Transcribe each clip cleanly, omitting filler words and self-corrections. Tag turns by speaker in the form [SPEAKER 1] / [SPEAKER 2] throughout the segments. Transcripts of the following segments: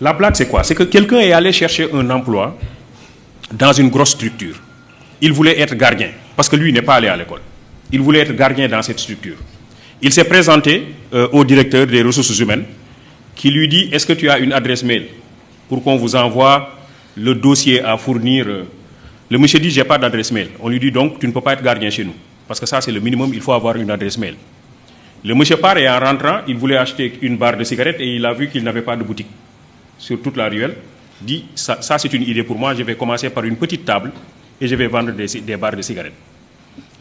[SPEAKER 1] La blague, c'est quoi? C'est que quelqu'un est allé chercher un emploi dans une grosse structure. Il voulait être gardien, parce que lui n'est pas allé à l'école. Il voulait être gardien dans cette structure. Il s'est présenté au directeur des ressources humaines, qui lui dit: est-ce que tu as une adresse mail pour qu'on vous envoie le dossier à fournir? Le monsieur dit: j'ai pas d'adresse mail. On lui dit: donc tu ne peux pas être gardien chez nous, parce que ça c'est le minimum, il faut avoir une adresse mail. Le monsieur part et en rentrant, il voulait acheter une barre de cigarettes et il a vu qu'il n'avait pas de boutique sur toute la ruelle. Dit: ça c'est une idée pour moi, je vais commencer par une petite table et je vais vendre des barres de cigarettes.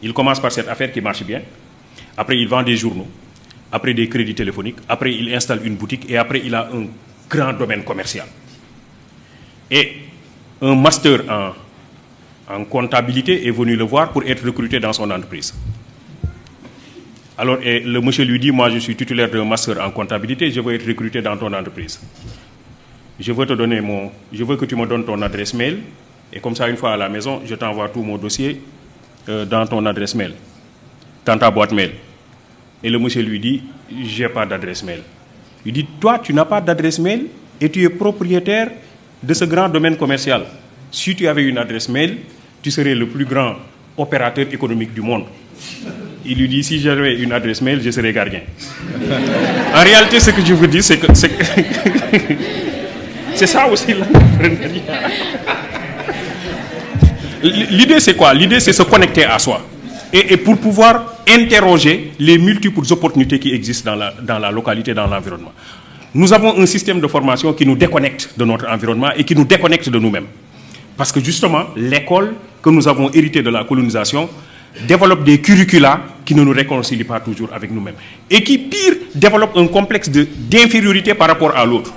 [SPEAKER 1] Il commence par cette affaire qui marche bien. Après, il vend des journaux. Après, des crédits téléphoniques. Après, il installe une boutique. Et après, il a un grand domaine commercial. Et un master en comptabilité est venu le voir pour être recruté dans son entreprise. Alors, et le monsieur lui dit: moi, je suis titulaire d'un master en comptabilité, je veux être recruté dans ton entreprise. Je veux que tu me donnes ton adresse mail. Et comme ça, une fois à la maison, je t'envoie tout mon dossier dans ton adresse mail, dans ta boîte mail. Et le monsieur lui dit: j'ai pas d'adresse mail. Il dit: toi, tu n'as pas d'adresse mail et tu es propriétaire de ce grand domaine commercial. Si tu avais une adresse mail, tu serais le plus grand opérateur économique du monde. Il lui dit: si j'avais une adresse mail, je serais gardien. En réalité, ce que je vous dis, c'est que c'est ça aussi l'entrepreneuriat. L'idée, c'est quoi? L'idée, c'est se connecter à soi. Et pour pouvoir interroger les multiples opportunités qui existent dans la localité, dans l'environnement. Nous avons un système de formation qui nous déconnecte de notre environnement et qui nous déconnecte de nous-mêmes. Parce que justement, l'école que nous avons héritée de la colonisation développe des curricula qui ne nous réconcilient pas toujours avec nous-mêmes. Et qui, pire, développe un complexe d'infériorité par rapport à l'autre.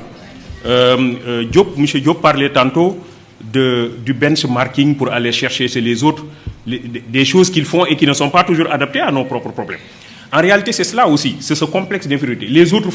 [SPEAKER 1] M. Diop parlait tantôt du benchmarking pour aller chercher chez les autres des choses qu'ils font et qui ne sont pas toujours adaptées à nos propres problèmes. En réalité, c'est cela aussi, c'est ce complexe d'infériorité. Les autres font